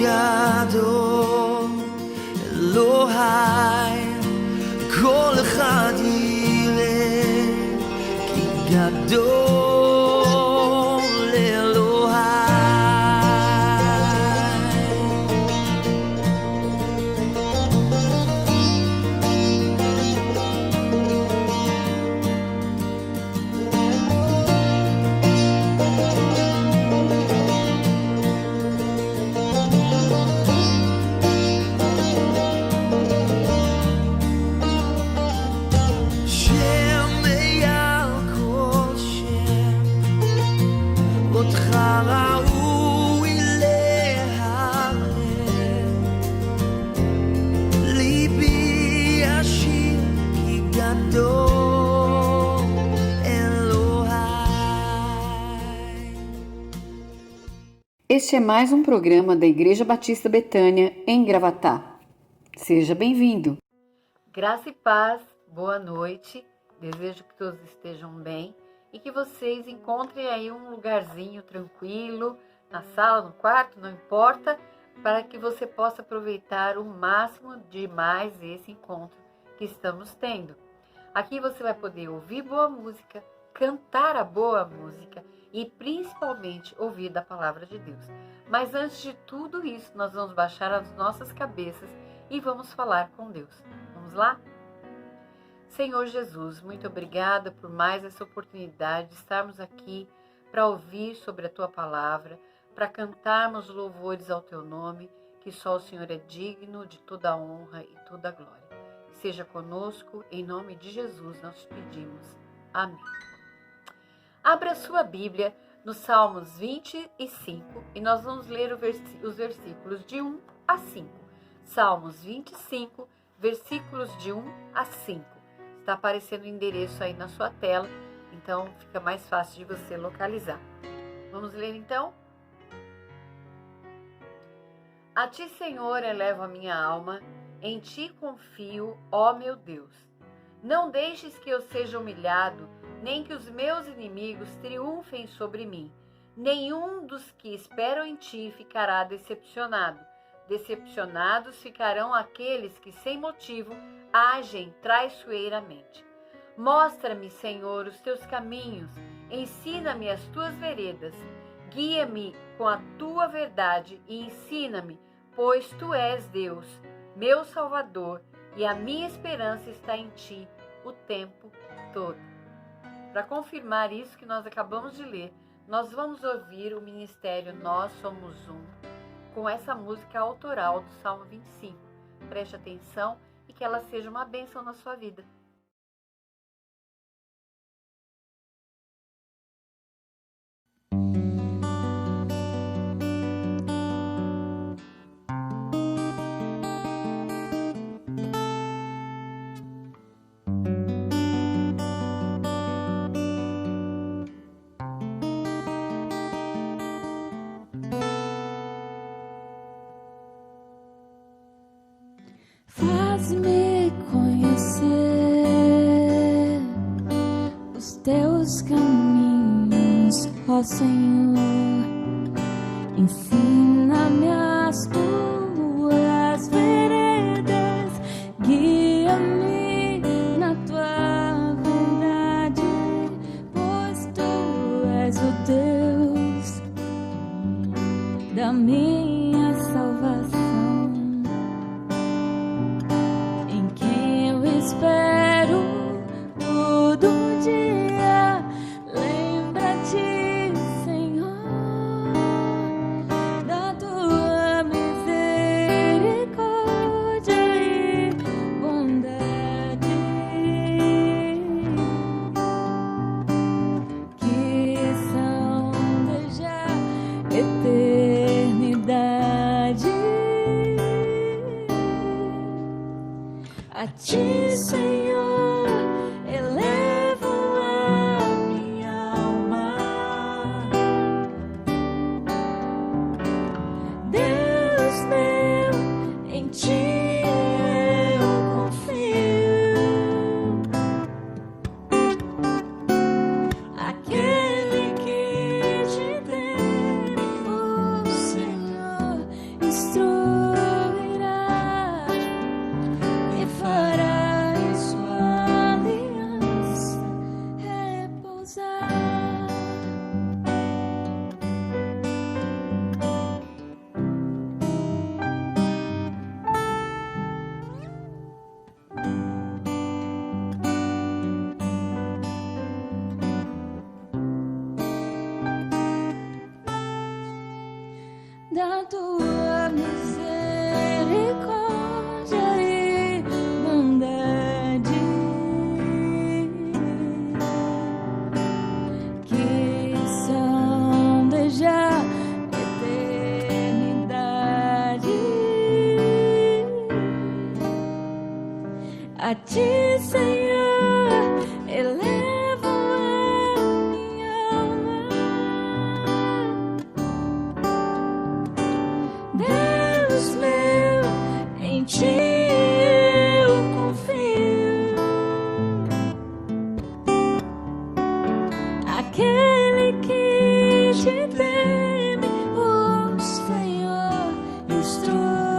גדול, אלוהי, כל אחד ילך, כי גדול אלוהי. Este é mais um programa da Igreja Batista Betânia, em Gravatá. Seja bem-vindo. Graça e paz, boa noite. Desejo que todos estejam bem e que vocês encontrem aí um lugarzinho tranquilo, na sala, no quarto, não importa, para que você possa aproveitar o máximo de mais esse encontro que estamos tendo. Aqui você vai poder ouvir boa música, cantar a boa música e principalmente ouvir da palavra de Deus. Mas antes de tudo isso, nós vamos baixar as nossas cabeças e vamos falar com Deus. Vamos lá? Senhor Jesus, muito obrigada por mais essa oportunidade de estarmos aqui para ouvir sobre a Tua palavra, para cantarmos louvores ao Teu nome, que só o Senhor é digno de toda a honra e toda a glória. Seja conosco, em nome de Jesus nós pedimos. Amém. Abra sua Bíblia no Salmos 25 e nós vamos ler os versículos de 1 a 5. Salmos 25, versículos de 1 a 5. Está aparecendo o endereço aí na sua tela, então fica mais fácil de você localizar. Vamos ler então? A Ti, Senhor, elevo a minha alma, em Ti confio, ó meu Deus. Não deixes que eu seja humilhado, nem que os meus inimigos triunfem sobre mim. Nenhum dos que esperam em Ti ficará decepcionado. Decepcionados ficarão aqueles que, sem motivo, agem traiçoeiramente. Mostra-me, Senhor, os Teus caminhos, ensina-me as Tuas veredas. Guia-me com a Tua verdade e ensina-me, pois Tu és Deus, meu Salvador, e a minha esperança está em Ti o tempo todo. Para confirmar isso que nós acabamos de ler, nós vamos ouvir o ministério Nós Somos Um, com essa música autoral do Salmo 25. Preste atenção e que ela seja uma bênção na sua vida. Faz-me conhecer os Teus caminhos, ó Senhor. Ensina-me as Tuas veredas, guia-me na Tua verdade, pois Tu és o Deus da minha salvação. Espero todo dia, lembra-te, Senhor, da Tua misericórdia e bondade, que são desde a eternidade. A Ti, Senhor, elevo a minha alma. Deus meu, em Ti eu confio. Aquele que te tem, oh Senhor, instrui da tua misericórdia e bondade, que são desde a eternidade. A ti, Senhor, elevo a minha alma. Deus meu, em ti eu confio. Aquele que te teme, o Senhor instruirá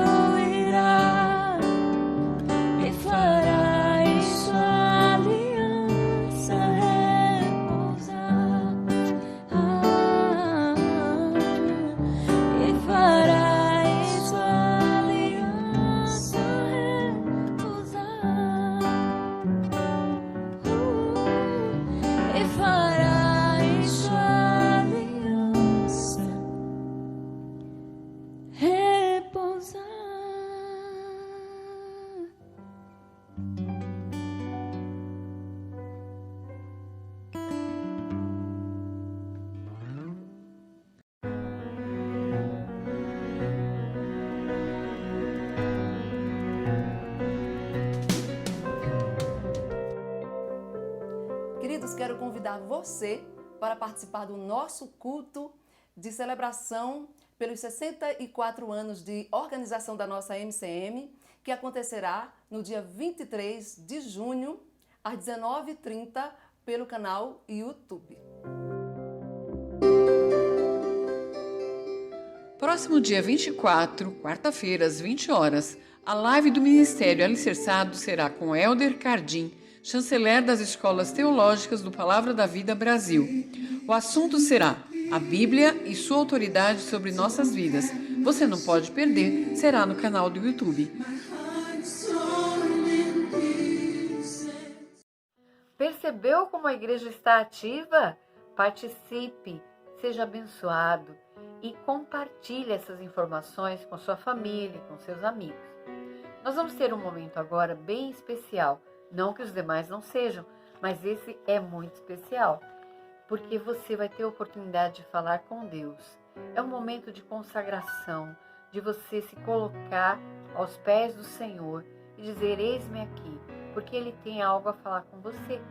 e fará em sua aliança repousar. E fará em sua aliança repousar. E fará em sua aliança repousar. Queridos, quero convidar você para participar do nosso culto de celebração pelos 64 anos de organização da nossa MCM, que acontecerá no dia 23 de junho, às 19h30, pelo canal YouTube. Próximo dia 24, quarta-feira, às 20 horas, a live do Ministério Alicerçado será com Elder Cardim, chanceler das Escolas Teológicas do Palavra da Vida Brasil. O assunto será a Bíblia e sua autoridade sobre nossas vidas. Você não pode perder, será no canal do YouTube. Percebeu como a igreja está ativa? Participe, seja abençoado e compartilhe essas informações com sua família, com seus amigos. Nós vamos ter um momento agora bem especial, não que os demais não sejam, mas esse é muito especial, porque você vai ter a oportunidade de falar com Deus. É um momento de consagração, de você se colocar aos pés do Senhor e dizer: eis-me aqui, porque Ele tem algo a falar com você.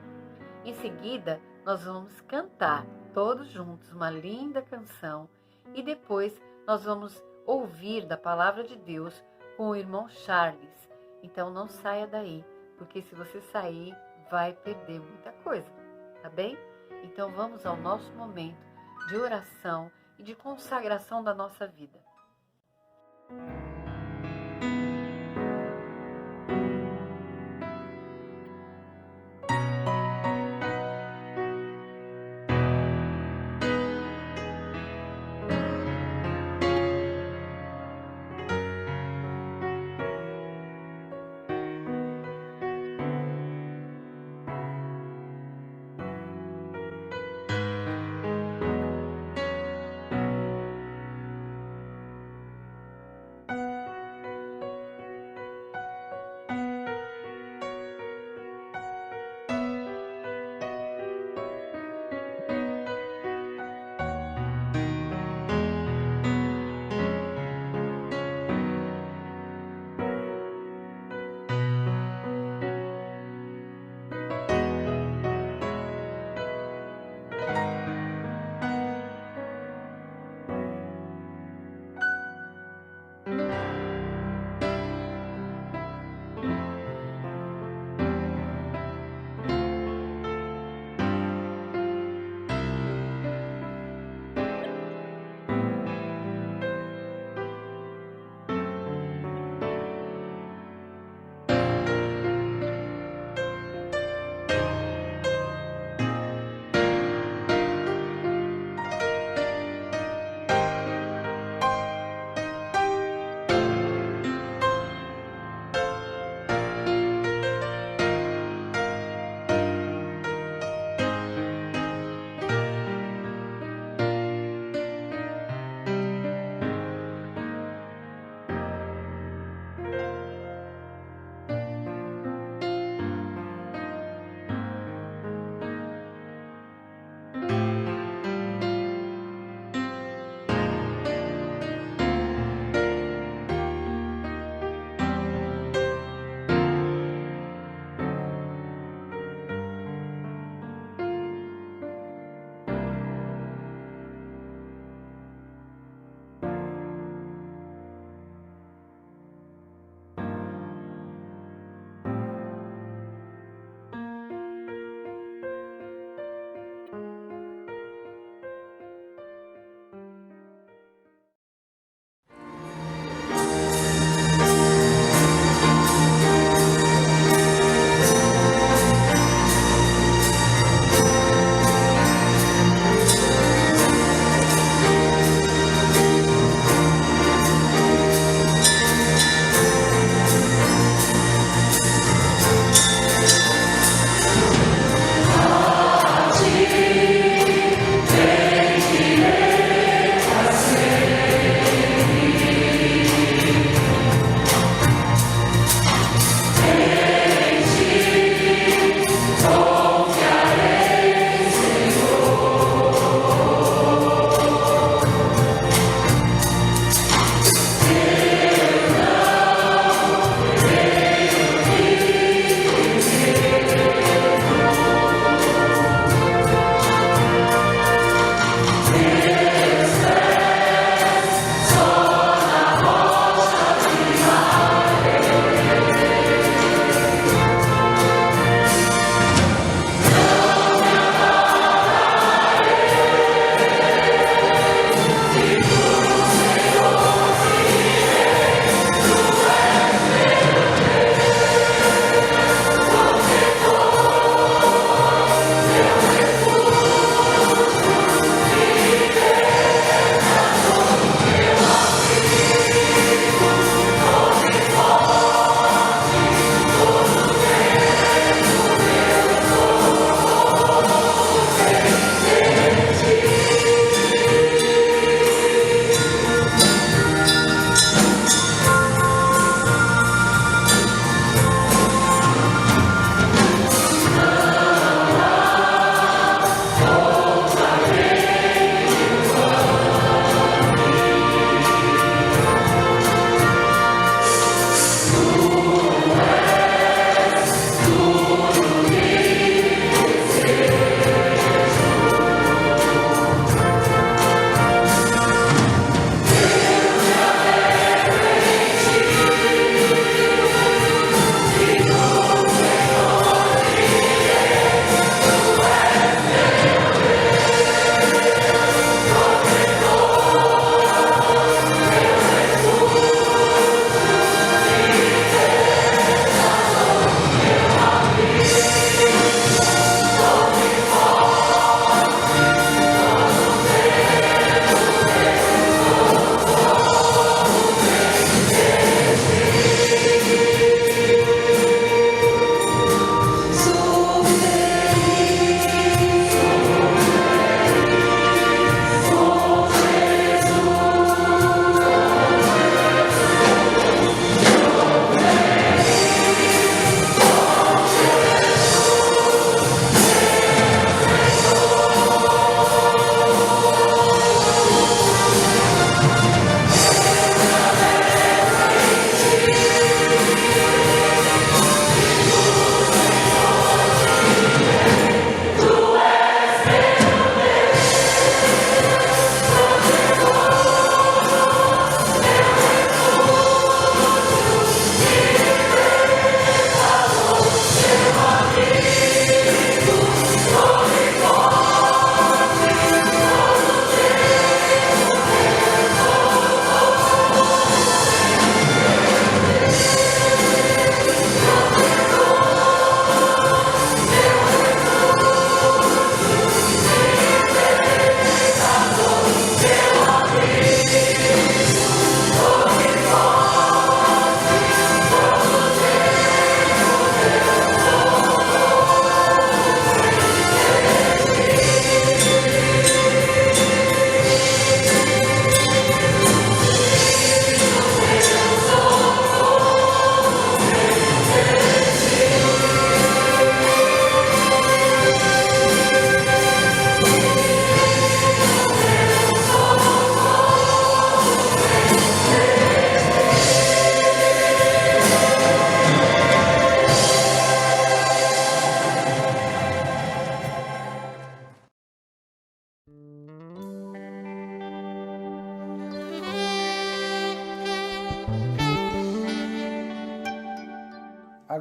Em seguida, nós vamos cantar todos juntos uma linda canção e depois nós vamos ouvir da palavra de Deus com o irmão Charles. Então não saia daí, porque se você sair, vai perder muita coisa, tá bem? Então vamos ao nosso momento de oração e de consagração da nossa vida.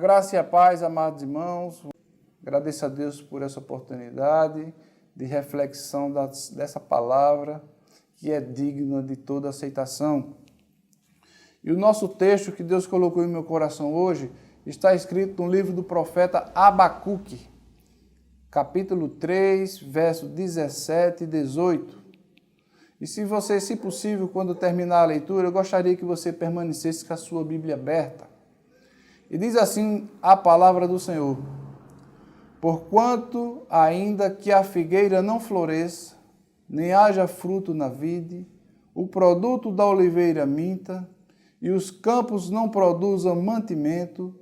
graça e a paz, amados irmãos. Agradeço a Deus por essa oportunidade de reflexão dessa palavra que é digna de toda aceitação. E o nosso texto que Deus colocou em meu coração hoje está escrito no livro do profeta Abacuque, capítulo 3, verso 17 e 18. E se você, se possível, quando terminar a leitura, eu gostaria que você permanecesse com a sua Bíblia aberta. E diz assim a palavra do Senhor: porquanto, ainda que a figueira não floresça, nem haja fruto na vide, o produto da oliveira minta, e os campos não produzam mantimento,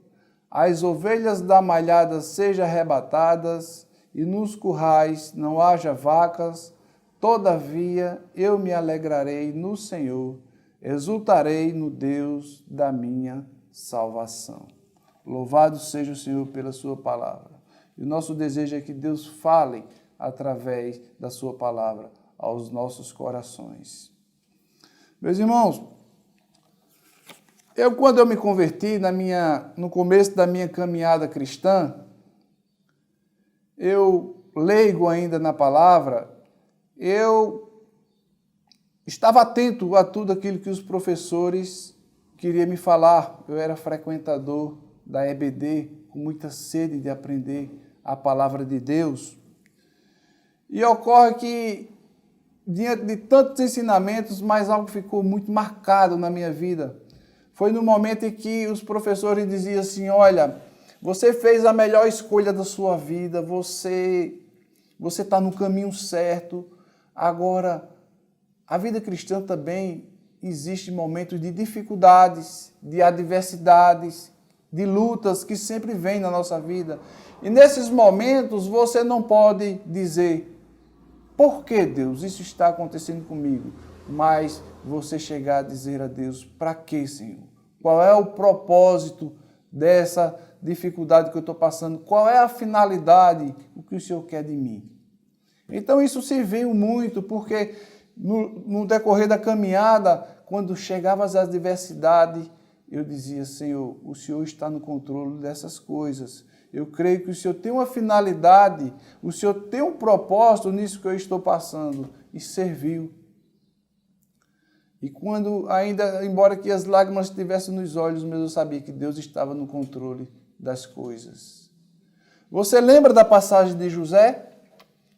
as ovelhas da malhada sejam arrebatadas, e nos currais não haja vacas, todavia eu me alegrarei no Senhor, exultarei no Deus da minha salvação. Louvado seja o Senhor pela sua palavra. E o nosso desejo é que Deus fale através da sua palavra aos nossos corações. Meus irmãos, quando eu me converti no começo da minha caminhada cristã, eu, leigo ainda na palavra, eu estava atento a tudo aquilo que os professores queriam me falar. Eu era frequentador da EBD, com muita sede de aprender a palavra de Deus. E ocorre que, diante de tantos ensinamentos, mas algo ficou muito marcado na minha vida. Foi no momento em que os professores diziam assim: olha, você fez a melhor escolha da sua vida, você está no caminho certo. Agora, a vida cristã também existe momentos de dificuldades, de adversidades, de lutas que sempre vêm na nossa vida. E nesses momentos você não pode dizer: por que, Deus, isso está acontecendo comigo? Mas você chegar a dizer a Deus: para que, Senhor? Qual é o propósito dessa dificuldade que eu estou passando? Qual é a finalidade? O que o Senhor quer de mim? Então isso serviu muito, porque no decorrer da caminhada, quando chegavam as adversidades, eu dizia: Senhor, o Senhor está no controle dessas coisas. Eu creio que o Senhor tem uma finalidade, o Senhor tem um propósito nisso que eu estou passando. E serviu. E quando ainda, embora que as lágrimas estivessem nos olhos, mas eu sabia que Deus estava no controle das coisas. Você lembra da passagem de José?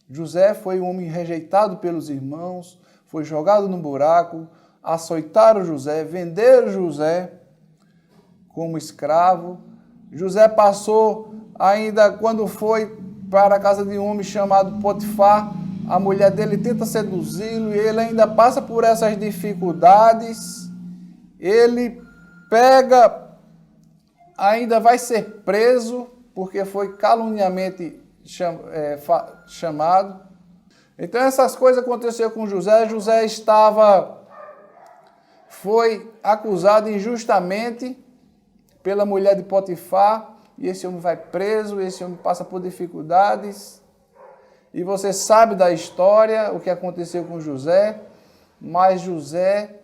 José foi um homem rejeitado pelos irmãos, foi jogado no buraco, açoitaram José, venderam José como escravo. José passou ainda, quando foi para a casa de um homem chamado Potifar, a mulher dele tenta seduzi-lo e ele ainda passa por essas dificuldades. Ele ainda vai ser preso, porque foi caluniamente chamado. Então essas coisas aconteceram com José. José foi acusado injustamente pela mulher de Potifar, e esse homem vai preso, esse homem passa por dificuldades. E você sabe da história, o que aconteceu com José, mas José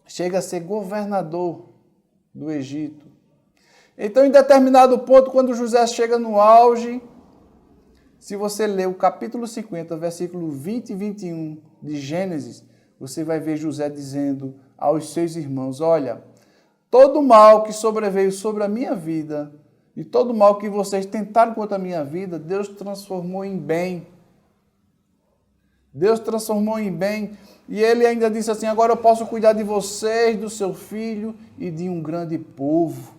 chega a ser governador do Egito. Então, em determinado ponto, quando José chega no auge, se você ler o capítulo 50, versículo 20 e 21 de Gênesis, você vai ver José dizendo aos seus irmãos: olha, todo mal que sobreveio sobre a minha vida e todo mal que vocês tentaram contra a minha vida, Deus transformou em bem. Deus transformou em bem. E ele ainda disse assim: agora eu posso cuidar de vocês, do seu filho e de um grande povo.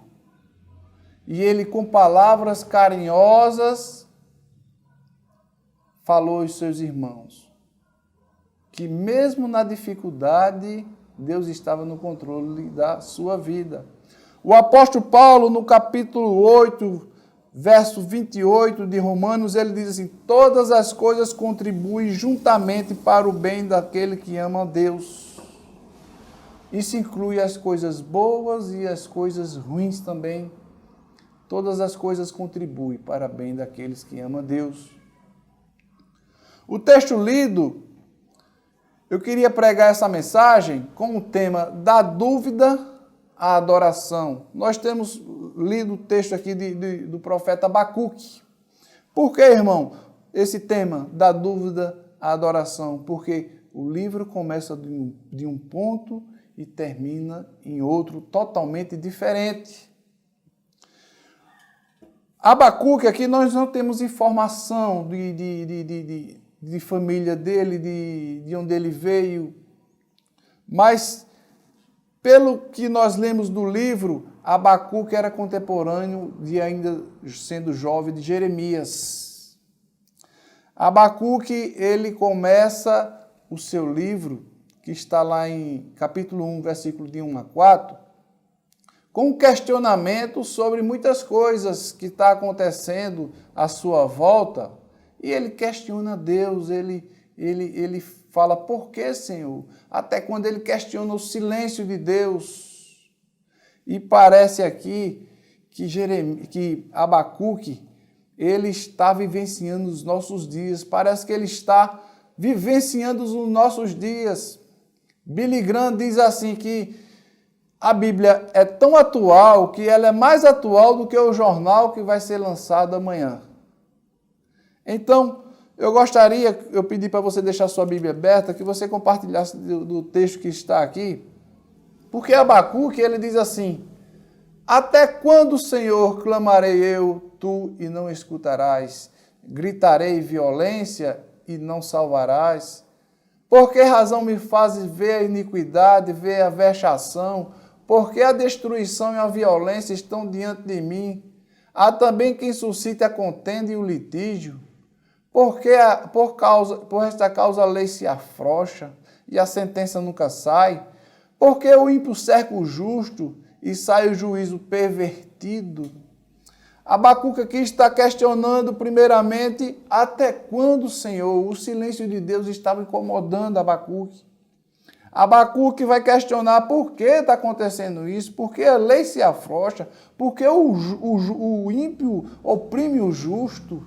E ele, com palavras carinhosas, falou aos seus irmãos que mesmo na dificuldade, Deus estava no controle da sua vida. O apóstolo Paulo, no capítulo 8, verso 28 de Romanos, ele diz assim: todas as coisas contribuem juntamente para o bem daquele que ama a Deus. Isso inclui as coisas boas e as coisas ruins também. Todas as coisas contribuem para o bem daqueles que amam a Deus. O texto lido, eu queria pregar essa mensagem com o tema da dúvida a adoração. Nós temos lido o texto aqui do profeta Abacuque. Por que, irmão, esse tema da dúvida à adoração? Porque o livro começa de um ponto e termina em outro totalmente diferente. Abacuque, aqui nós não temos informação de família dele, de onde ele veio, mas pelo que nós lemos do livro, Abacuque era contemporâneo de ainda sendo jovem de Jeremias. Abacuque, ele começa o seu livro, que está lá em capítulo 1, versículo de 1 a 4, com um questionamento sobre muitas coisas que estão acontecendo à sua volta, e ele questiona Deus, ele fala, por que, Senhor? Até quando ele questiona o silêncio de Deus. E parece aqui que Abacuque, ele está vivenciando os nossos dias, parece que ele está vivenciando os nossos dias. Billy Graham diz assim que a Bíblia é tão atual que ela é mais atual do que o jornal que vai ser lançado amanhã. Então, eu pedi para você deixar sua Bíblia aberta, que você compartilhasse do texto que está aqui, porque Abacuque, ele diz assim, até quando, Senhor, clamarei eu, tu e não escutarás? Gritarei violência e não salvarás? Por que razão me fazes ver a iniquidade, ver a vexação? Por que a destruição e a violência estão diante de mim? Há também quem suscite a contenda e o litígio. Por esta causa a lei se afrouxa e a sentença nunca sai? Porque o ímpio cerca o justo e sai o juízo pervertido? Abacuque aqui está questionando primeiramente até quando, Senhor, o silêncio de Deus estava incomodando Abacuque. Abacuque vai questionar por que está acontecendo isso, por que a lei se afrouxa, por que o ímpio oprime o justo.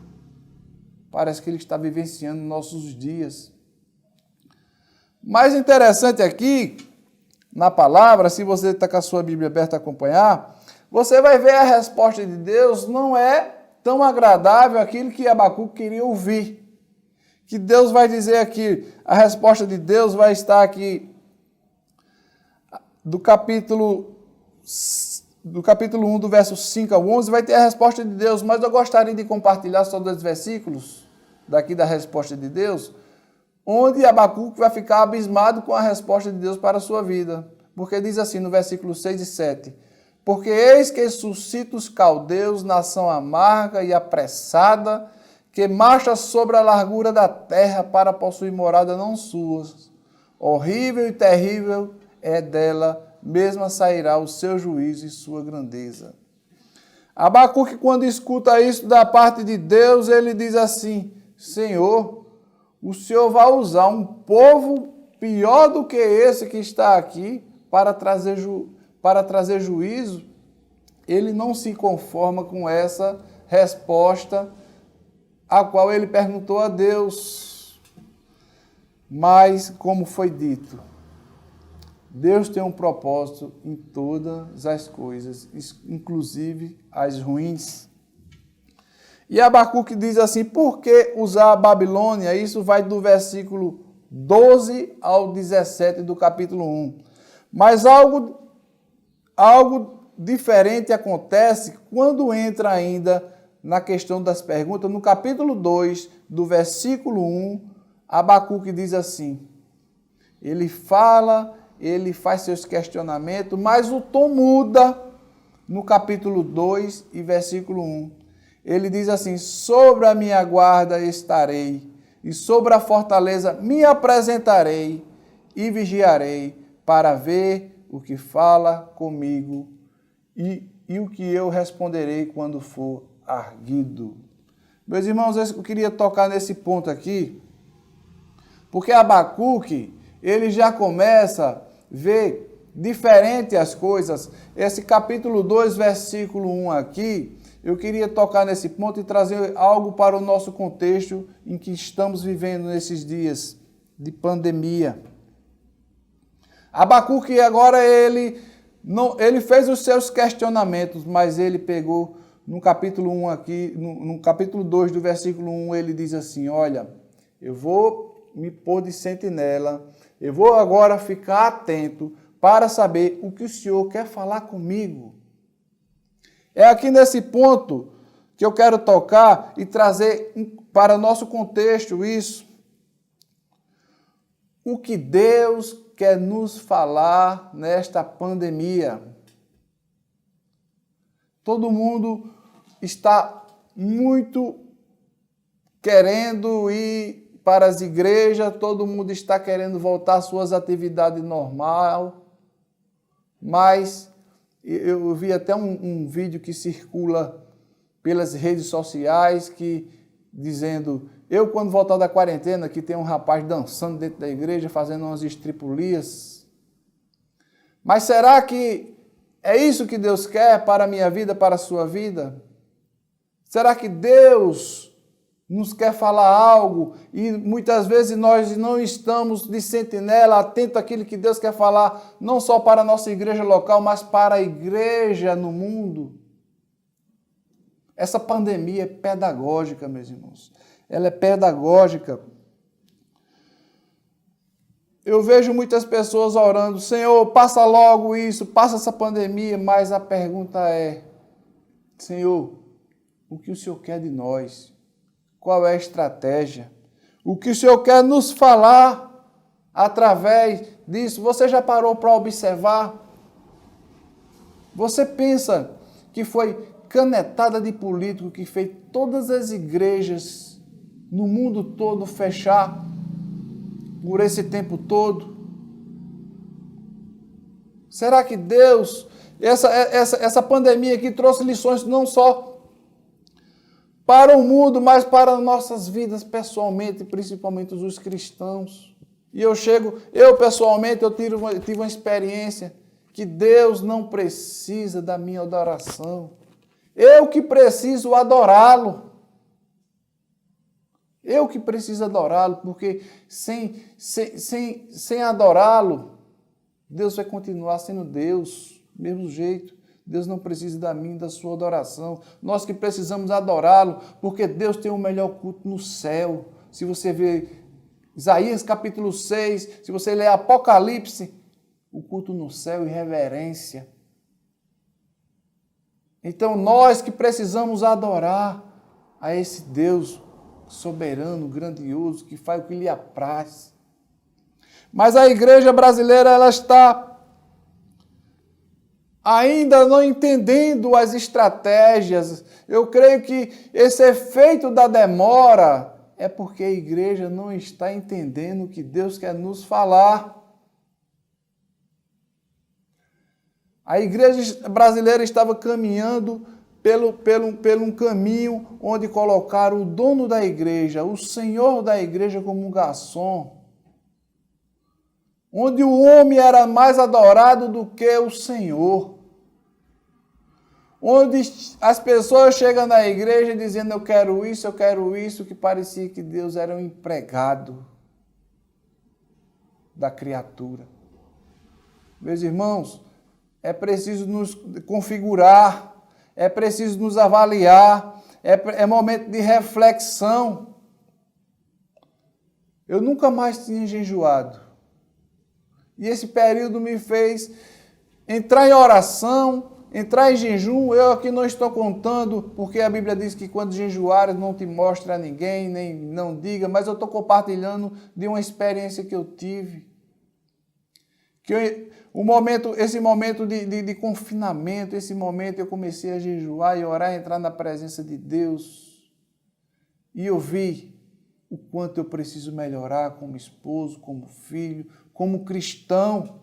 Parece que ele está vivenciando nossos dias. Mais interessante aqui, na palavra, se você está com a sua Bíblia aberta a acompanhar, você vai ver a resposta de Deus não é tão agradável aquilo que Abacuque queria ouvir. Que Deus vai dizer aqui, a resposta de Deus vai estar aqui do capítulo 1, do verso 5 ao 11, vai ter a resposta de Deus, mas eu gostaria de compartilhar só 2 versículos daqui da resposta de Deus, onde Abacuque vai ficar abismado com a resposta de Deus para a sua vida. Porque diz assim no versículo 6 e 7, porque eis que suscita os caldeus, nação amarga e apressada, que marcha sobre a largura da terra para possuir morada não suas. Horrível e terrível é dela, mesma sairá o seu juízo e sua grandeza. Abacuque, quando escuta isso da parte de Deus, ele diz assim, Senhor, o Senhor vai usar um povo pior do que esse que está aqui para trazer juízo. Ele não se conforma com essa resposta a qual ele perguntou a Deus. Mas, como foi dito, Deus tem um propósito em todas as coisas, inclusive as ruins. E Abacuque diz assim, por que usar a Babilônia? Isso vai do versículo 12 ao 17 do capítulo 1. Mas algo diferente acontece quando entra ainda na questão das perguntas. No capítulo 2, do versículo 1, Abacuque diz assim, ele fala, ele faz seus questionamentos, mas o tom muda no capítulo 2 e versículo 1. Ele diz assim, sobre a minha guarda estarei, e sobre a fortaleza me apresentarei e vigiarei, para ver o que fala comigo e o que eu responderei quando for arguido. Meus irmãos, eu queria tocar nesse ponto aqui, porque Abacuque, ele já começa a ver diferente as coisas. Esse capítulo 2, versículo 1 aqui, eu queria tocar nesse ponto e trazer algo para o nosso contexto em que estamos vivendo nesses dias de pandemia. Abacuque agora ele Não, ele fez os seus questionamentos, mas ele pegou no capítulo 1 aqui, no capítulo 2 do versículo 1, ele diz assim, olha, eu vou me pôr de sentinela, eu vou agora ficar atento para saber o que o Senhor quer falar comigo. É aqui nesse ponto que eu quero tocar e trazer para o nosso contexto isso. O que Deus quer nos falar nesta pandemia? Todo mundo está muito querendo ir para as igrejas, todo mundo está querendo voltar às suas atividades normal, mas eu vi até um vídeo que circula pelas redes sociais que dizendo, eu quando voltar da quarentena, que tem um rapaz dançando dentro da igreja, fazendo umas estripulias. Mas será que é isso que Deus quer para a minha vida, para a sua vida? Será que Deus nos quer falar algo e muitas vezes nós não estamos de sentinela, atento àquilo que Deus quer falar, não só para a nossa igreja local, mas para a igreja no mundo? Essa pandemia é pedagógica, meus irmãos. Ela é pedagógica. Eu vejo muitas pessoas orando, Senhor, passa logo isso, passa essa pandemia, mas a pergunta é, Senhor, o que o Senhor quer de nós? Qual é a estratégia? O que o Senhor quer nos falar através disso? Você já parou para observar? Você pensa que foi canetada de político que fez todas as igrejas no mundo todo fechar por esse tempo todo? Será que Deus, essa pandemia aqui trouxe lições não só para o mundo, mas para nossas vidas pessoalmente, principalmente os cristãos? E eu pessoalmente, eu tive uma experiência que Deus não precisa da minha adoração. Eu que preciso adorá-lo. Eu que preciso adorá-lo, porque sem adorá-lo, Deus vai continuar sendo Deus, do mesmo jeito. Deus não precisa da minha e da sua adoração. Nós que precisamos adorá-lo, porque Deus tem o melhor culto no céu. Se você ver Isaías capítulo 6, se você ler Apocalipse, o culto no céu e reverência. Então, nós que precisamos adorar a esse Deus soberano, grandioso, que faz o que lhe apraz. Mas a igreja brasileira, ela está ainda não entendendo as estratégias. Eu creio que esse efeito da demora é porque a igreja não está entendendo o que Deus quer nos falar. A igreja brasileira estava caminhando pelo um caminho onde colocaram o dono da igreja, o senhor da igreja como um garçom. Onde o homem era mais adorado do que o Senhor. Onde as pessoas chegam na igreja dizendo eu quero isso, que parecia que Deus era um empregado da criatura. Meus irmãos, é preciso nos configurar, é preciso nos avaliar, é momento de reflexão. Eu nunca mais tinha jejuado. E esse período me fez entrar em oração, entrar em jejum. Eu aqui não estou contando, porque a Bíblia diz que quando jejuares não te mostra a ninguém, nem não diga, mas eu estou compartilhando de uma experiência que eu tive. Esse momento de confinamento, esse momento eu comecei a jejuar e orar, entrar na presença de Deus. E eu vi o quanto eu preciso melhorar como esposo, como filho, como cristão.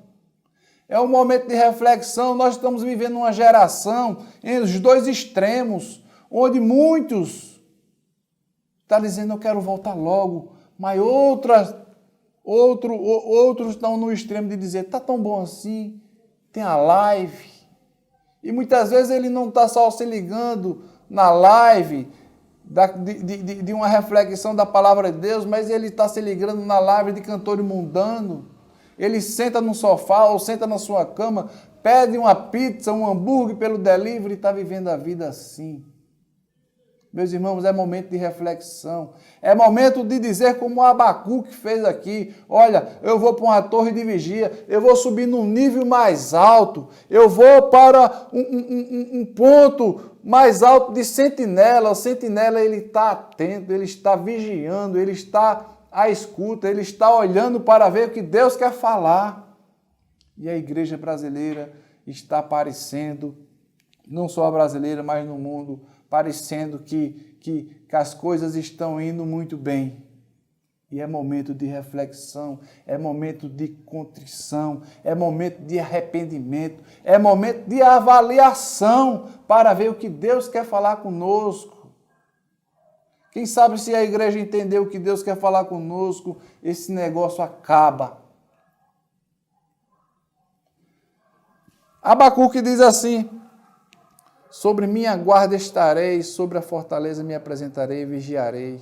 É um momento de reflexão. Nós estamos vivendo uma geração entre os dois extremos, onde muitos estão dizendo eu quero voltar logo, mas outros estão no extremo de dizer está tão bom assim, tem a live. E muitas vezes ele não está só se ligando na live de uma reflexão da palavra de Deus, mas ele está se ligando na live de cantor mundano. Ele senta no sofá ou senta na sua cama, pede uma pizza, um hambúrguer pelo delivery e está vivendo a vida assim. Meus irmãos, é momento de reflexão. É momento de dizer como o Abacuque fez aqui. Olha, eu vou para uma torre de vigia, eu vou subir num nível mais alto, eu vou para um ponto mais alto de sentinela. O sentinela, ele está atento, ele está vigiando, ele está à escuta, ele está olhando para ver o que Deus quer falar. E a igreja brasileira está aparecendo, não só a brasileira, mas no mundo, parecendo que as coisas estão indo muito bem. E é momento de reflexão, é momento de contrição, é momento de arrependimento, é momento de avaliação para ver o que Deus quer falar conosco. Quem sabe se a igreja entender o que Deus quer falar conosco, esse negócio acaba. Abacuque diz assim: sobre minha guarda estarei, sobre a fortaleza me apresentarei e vigiarei.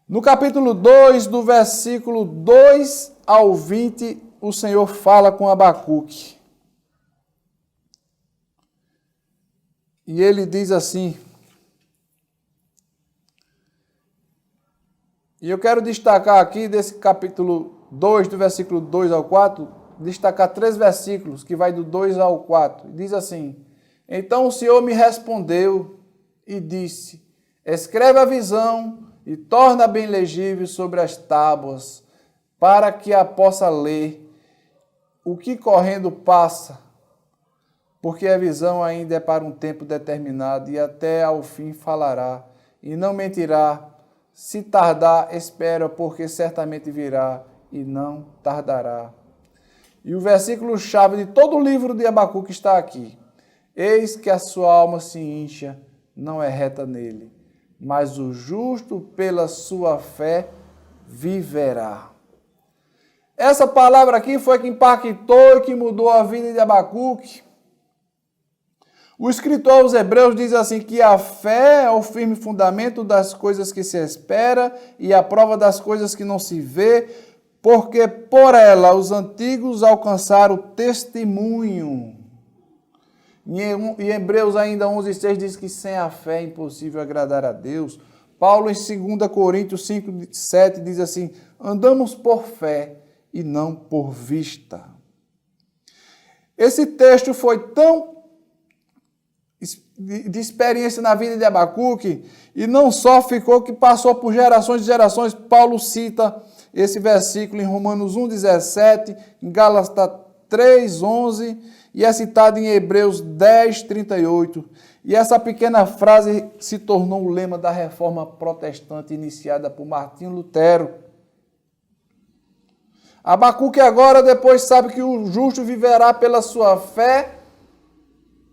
No capítulo 2, do versículo 2 ao 20, o Senhor fala com Abacuque. E ele diz assim, e eu quero destacar aqui desse capítulo 2, do versículo 2 ao 4, destacar 3 versículos, que vai do 2 ao 4. Diz assim: então o Senhor me respondeu e disse: escreve a visão e torna bem legível sobre as tábuas, para que a possa ler. O que correndo passa, porque a visão ainda é para um tempo determinado, e até ao fim falará, e não mentirá. Se tardar, espera, porque certamente virá, e não tardará. E o versículo-chave de todo o livro de Abacuque está aqui. Eis que a sua alma se incha, não é reta nele, mas o justo pela sua fé viverá. Essa palavra aqui foi que impactou e que mudou a vida de Abacuque. O escritor aos Hebreus diz assim, que a fé é o firme fundamento das coisas que se espera e a prova das coisas que não se vê, porque por ela os antigos alcançaram o testemunho. E em Hebreus ainda 11,6 diz que sem a fé é impossível agradar a Deus. Paulo em 2 Coríntios 5,7 diz assim, andamos por fé e não por vista. Esse texto foi tão de experiência na vida de Abacuque, e não só ficou, que passou por gerações e gerações. Paulo cita esse versículo em Romanos 1,17, em Gálatas 3,11, e é citado em Hebreus 10,38. E essa pequena frase se tornou o lema da reforma protestante iniciada por Martinho Lutero. Abacuque agora, depois, sabe que o justo viverá pela sua fé.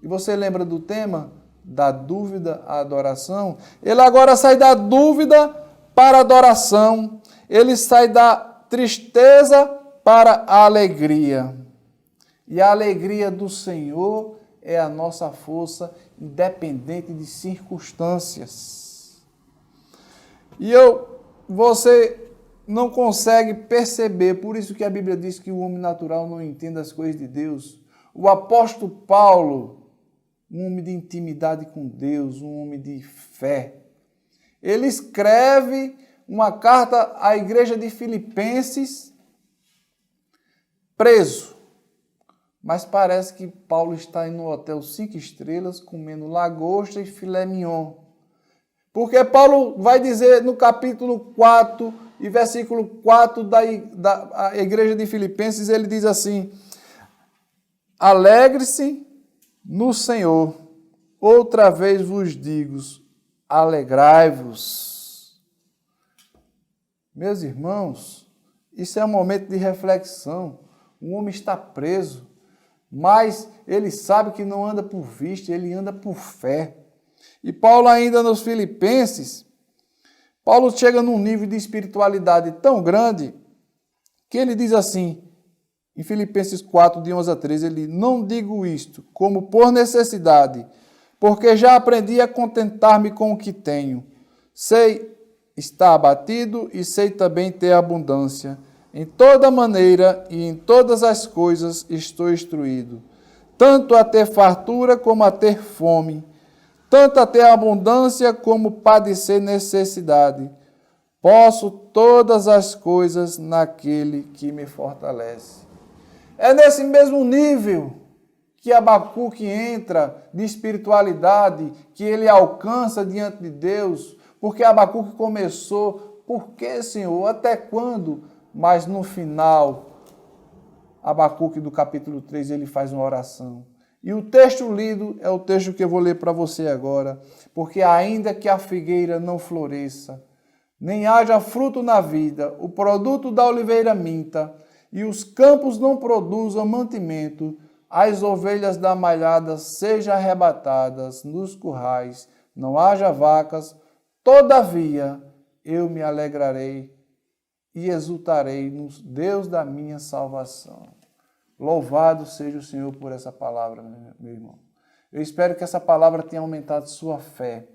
E você lembra do tema? Da dúvida à adoração. Ele agora sai da dúvida para a adoração. Ele sai da tristeza para a alegria. E a alegria do Senhor é a nossa força, independente de circunstâncias. E você não consegue perceber, por isso que a Bíblia diz que o homem natural não entende as coisas de Deus. O apóstolo Paulo, um homem de intimidade com Deus, um homem de fé, ele escreve uma carta à igreja de Filipenses, preso. Mas parece que Paulo está em um hotel 5 estrelas, comendo lagosta e filé mignon. Porque Paulo vai dizer no capítulo 4 e versículo 4 da igreja de Filipenses, ele diz assim, alegre-se no Senhor, outra vez vos digo, alegrai-vos. Meus irmãos, isso é um momento de reflexão. Um homem está preso, mas ele sabe que não anda por vista, ele anda por fé. E Paulo ainda nos Filipenses, Paulo chega num nível de espiritualidade tão grande, que ele diz assim, em Filipenses 4, de 11 a 13, ele não digo isto como por necessidade, porque já aprendi a contentar-me com o que tenho. Sei estar abatido e sei também ter abundância. Em toda maneira e em todas as coisas estou instruído, tanto a ter fartura como a ter fome, tanto a ter abundância como padecer necessidade. Posso todas as coisas naquele que me fortalece. É nesse mesmo nível que Abacuque entra de espiritualidade, que ele alcança diante de Deus, porque Abacuque começou, por que, Senhor? Até quando? Mas no final, Abacuque do capítulo 3, ele faz uma oração. E o texto lido é o texto que eu vou ler para você agora, porque ainda que a figueira não floresça, nem haja fruto na vida, o produto da oliveira minta, e os campos não produzam mantimento, as ovelhas da malhada sejam arrebatadas nos currais, não haja vacas, todavia eu me alegrarei e exultarei no Deus da minha salvação. Louvado seja o Senhor por essa palavra, meu irmão. Eu espero que essa palavra tenha aumentado sua fé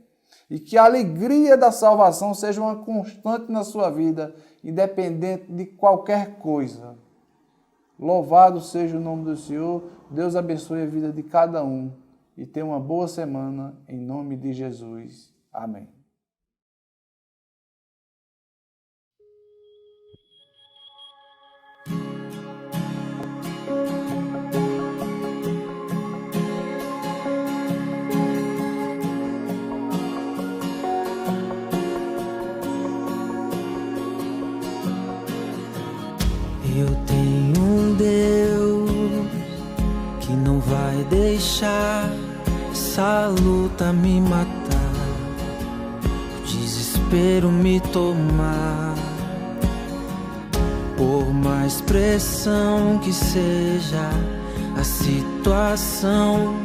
e que a alegria da salvação seja uma constante na sua vida, independente de qualquer coisa. Louvado seja o nome do Senhor. Deus abençoe a vida de cada um e tenha uma boa semana em nome de Jesus. Amém. Eu tenho um Deus que não vai deixar essa luta me matar, o desespero me tomar. Por mais pressão que seja a situação,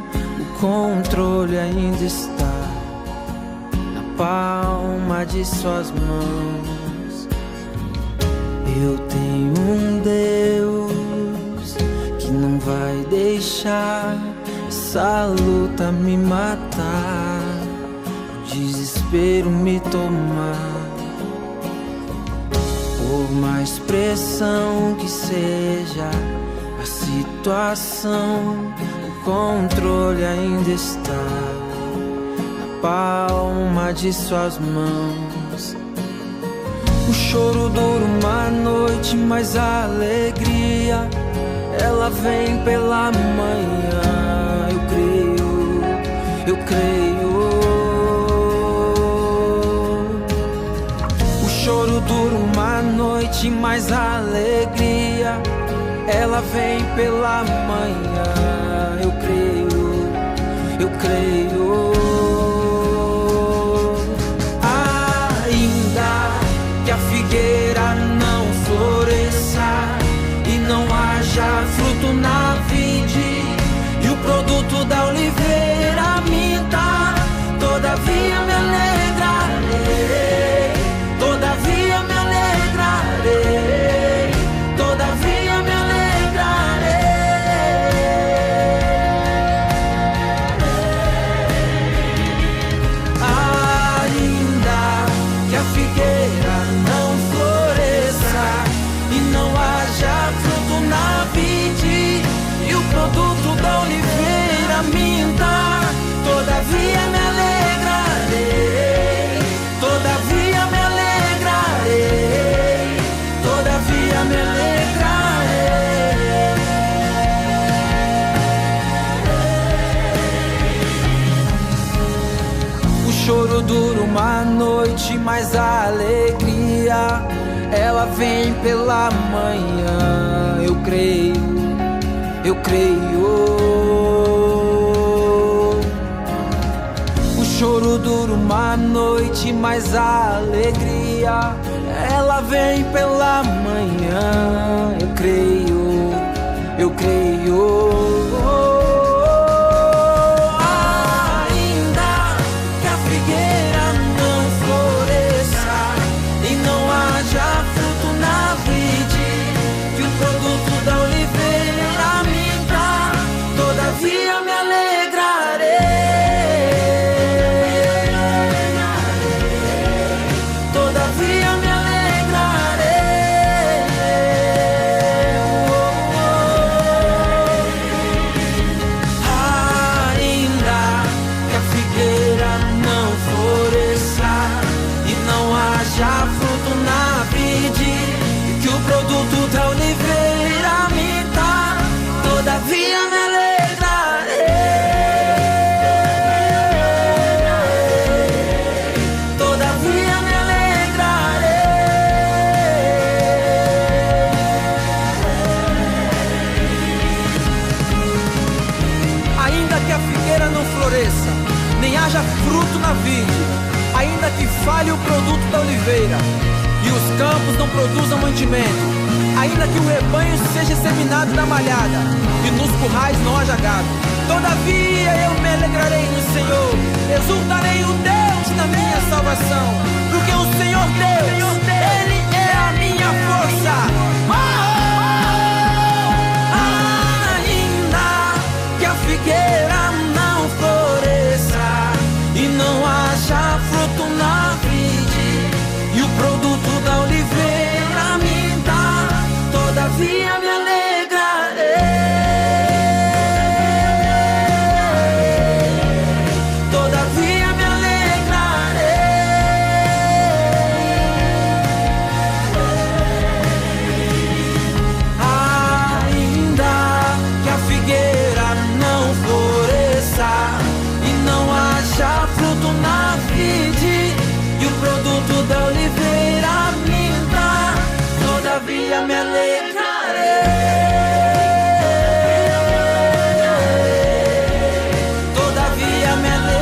o controle ainda está na palma de suas mãos. Eu tenho um Deus que não vai deixar essa luta me matar, o desespero me tomar. Por mais pressão que seja a situação, o controle ainda está na palma de suas mãos. O choro dura uma noite, mas a alegria ela vem pela manhã. Eu creio, eu creio. O choro dura uma noite, mas a alegria ela vem pela manhã. Eu creio, eu creio. Que a figueira não floresça e não haja fruto na vide, e o produto da oliveira minta, todavia me alegrarei, todavia me alegrarei, todavia me alegrarei. Ainda que a figueira produto da oliveira minta, todavia me alegrarei, todavia me alegrarei, todavia me alegrarei. O choro dura uma noite, mas a alegria ela vem pela manhã. Eu creio, eu creio. O choro dura uma noite, mas a alegria ela vem pela manhã. Eu creio, eu creio. Ainda que a figueira não floresça e não haja fruto na vide, que o produto da oliveira minta, todavia me alegrarei, todavia me alegrarei. haja fruto na vide, ainda que falhe o produto da oliveira, e os campos não produzam mantimento, ainda que o rebanho seja seminado na malhada, e nos currais não haja gado. Todavia eu me alegrarei no Senhor, exultarei o Deus da minha salvação, porque o Senhor Deus, Ele é a minha força. Ainda que a figueira não floresça e não haja fruto na vide, e o produto da oliveira minta, todavia me alegrarei. Todavia me alegrarei. Ainda que a figueira não floresça e não haja fruto na vide, e o produto da oliveira minta, todavia me alegrarei. Todavia me alegrarei.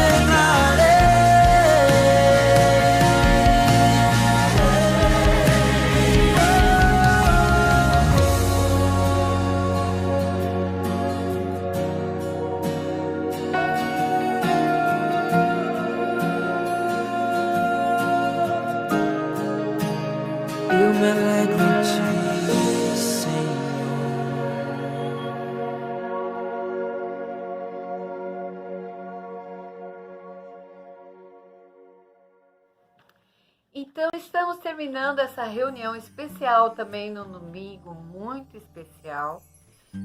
Eu me alegro em ti, Senhor. Então, estamos terminando essa reunião especial também no domingo, muito especial.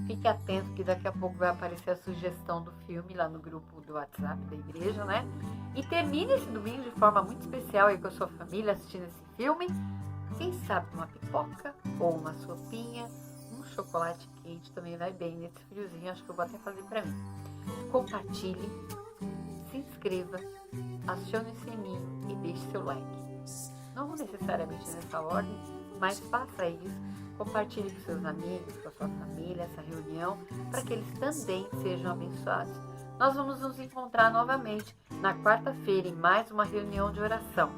Fique atento que daqui a pouco vai aparecer a sugestão do filme lá no grupo do WhatsApp da igreja, né? E termine esse domingo de forma muito especial aí com a sua família assistindo esse filme. Quem sabe uma pipoca ou uma sopinha, um chocolate quente também vai bem nesse friozinho. Acho que eu vou até fazer pra mim. Compartilhe, se inscreva, acione o sininho e deixe seu like. Não necessariamente nessa ordem, mas faça isso. Compartilhe com seus amigos, com a sua família, essa reunião, para que eles também sejam abençoados. Nós vamos nos encontrar novamente na quarta-feira em mais uma reunião de oração.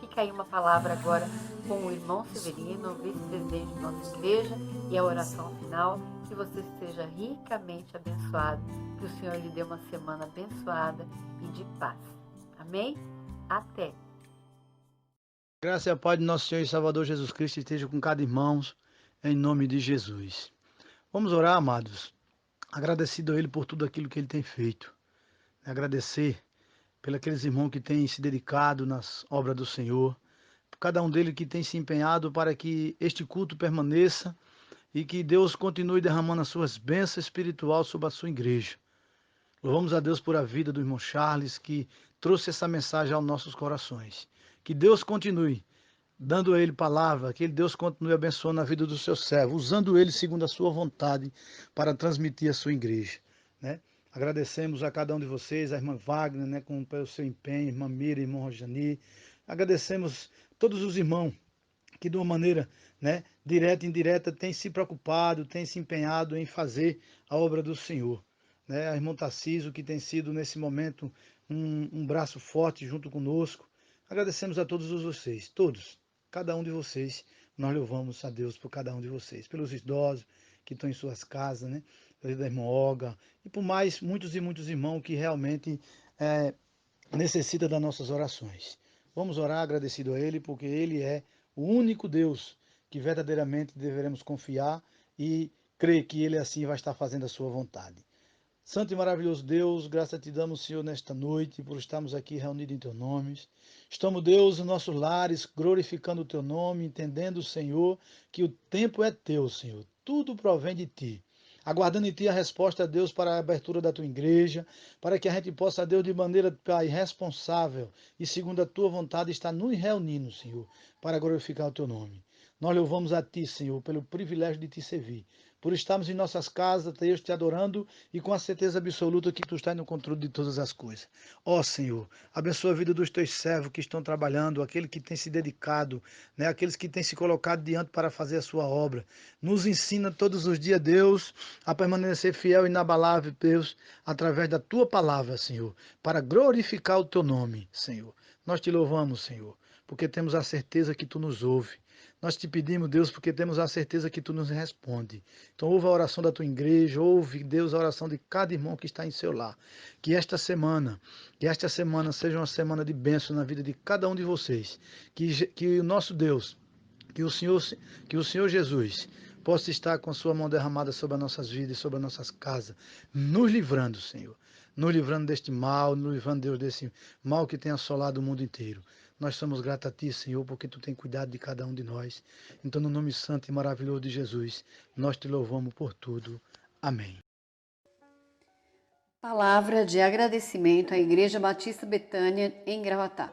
Fica aí uma palavra agora com o irmão Severino, vice-presidente da nossa igreja, e a oração final. Que você esteja ricamente abençoado, que o Senhor lhe dê uma semana abençoada e de paz. Amém? Até! Graça e a paz de nosso Senhor e Salvador Jesus Cristo esteja com cada irmão, em nome de Jesus. Vamos orar, amados, agradecido a Ele por tudo aquilo que Ele tem feito. Agradecer pelos aqueles irmãos que têm se dedicado nas obras do Senhor, por cada um deles que tem se empenhado para que este culto permaneça e que Deus continue derramando as suas bênçãos espirituais sobre a sua igreja. Louvamos a Deus por a vida do irmão Charles, que trouxe essa mensagem aos nossos corações. Que Deus continue dando a ele palavra, que Deus continue abençoando a vida do seu servo, usando ele segundo a sua vontade para transmitir a sua igreja, né? Agradecemos a cada um de vocês, a irmã Wagner, né, pelo seu empenho, irmã Mira, irmão Rojani. Agradecemos todos os irmãos que de uma maneira, né, direta e indireta têm se preocupado, têm se empenhado em fazer a obra do Senhor, né? A irmã Tarcísio, que tem sido nesse momento um braço forte junto conosco. Agradecemos a todos vocês, todos, cada um de vocês. Nós louvamos a Deus por cada um de vocês, pelos idosos que estão em suas casas, né? Da irmã Olga, e por mais muitos e muitos irmãos que realmente necessitam das nossas orações. Vamos orar agradecido a Ele, porque Ele é o único Deus que verdadeiramente deveremos confiar e crer que Ele assim vai estar fazendo a sua vontade. Santo e maravilhoso Deus, graças te damos, Senhor, nesta noite, por estarmos aqui reunidos em Teu nome. Estamos, Deus, nos nossos lares, glorificando o Teu nome, entendendo, Senhor, que o tempo é Teu, Senhor. Tudo provém de Ti. Aguardando em Ti a resposta, Deus, para a abertura da Tua igreja, para que a gente possa, Deus, de maneira, Pai, responsável e segundo a Tua vontade, estar nos reunindo, Senhor, para glorificar o Teu nome. Nós louvamos a Ti, Senhor, pelo privilégio de Te servir. por estarmos em nossas casas, Deus, te adorando e com a certeza absoluta que tu estás no controle de todas as coisas. Ó Senhor, abençoa a vida dos teus servos que estão trabalhando, aquele que tem se dedicado, né, aqueles que têm se colocado diante para fazer a sua obra. Nos ensina todos os dias, Deus, a permanecer fiel e inabalável, Deus, através da tua palavra, Senhor, para glorificar o teu nome, Senhor. Nós te louvamos, Senhor, porque temos a certeza que tu nos ouve. Nós te pedimos, Deus, porque temos a certeza que tu nos responde. Então ouve a oração da tua igreja, ouve, Deus, a oração de cada irmão que está em seu lar. Que esta semana seja uma semana de bênção na vida de cada um de vocês. Que o nosso Deus, que o Senhor Jesus possa estar com a sua mão derramada sobre as nossas vidas e sobre as nossas casas, nos livrando, Senhor. Nos livrando deste mal, nos livrando, Deus, desse mal que tem assolado o mundo inteiro. Nós somos gratos a Ti, Senhor, porque Tu tem cuidado de cada um de nós. Então, no nome santo e maravilhoso de Jesus, nós Te louvamos por tudo. Amém. Palavra de agradecimento à Igreja Batista Betânia, em Gravatá.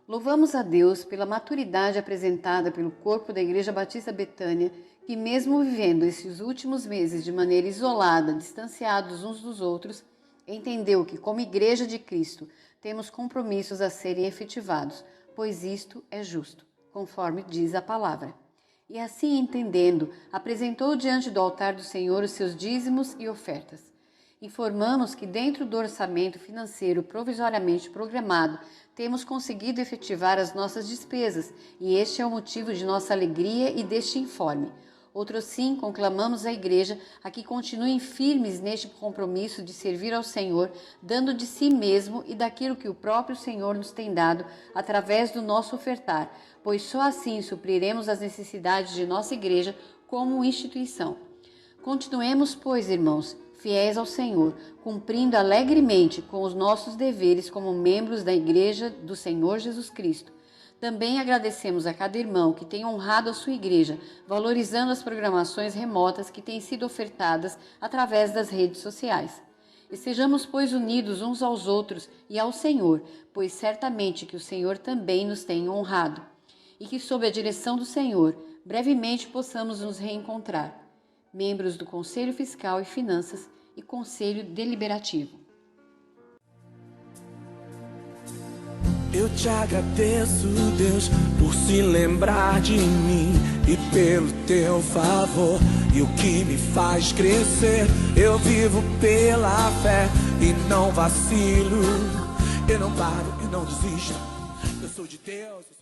Louvamos a Deus pela maturidade apresentada pelo corpo da Igreja Batista Betânia, que mesmo vivendo esses últimos meses de maneira isolada, distanciados uns dos outros, entendeu que, como Igreja de Cristo, temos compromissos a serem efetivados, pois isto é justo, conforme diz a palavra. E assim entendendo, apresentou diante do altar do Senhor os seus dízimos e ofertas. Informamos que dentro do orçamento financeiro provisoriamente programado, temos conseguido efetivar as nossas despesas, e este é o motivo de nossa alegria e deste informe. Outro sim, conclamamos a Igreja a que continuem firmes neste compromisso de servir ao Senhor, dando de si mesmo e daquilo que o próprio Senhor nos tem dado através do nosso ofertar, pois só assim supriremos as necessidades de nossa Igreja como instituição. Continuemos, pois, irmãos, fiéis ao Senhor, cumprindo alegremente com os nossos deveres como membros da Igreja do Senhor Jesus Cristo. Também agradecemos a cada irmão que tem honrado a sua igreja, valorizando as programações remotas que têm sido ofertadas através das redes sociais. E sejamos, pois, unidos uns aos outros e ao Senhor, pois certamente que o Senhor também nos tem honrado. E que, sob a direção do Senhor, brevemente possamos nos reencontrar, membros do Conselho Fiscal e Finanças e Conselho Deliberativo. Eu te agradeço, Deus, por se lembrar de mim e pelo teu favor. E o que me faz crescer, eu vivo pela fé e não vacilo. Eu não paro, eu não desisto. Eu sou de Deus.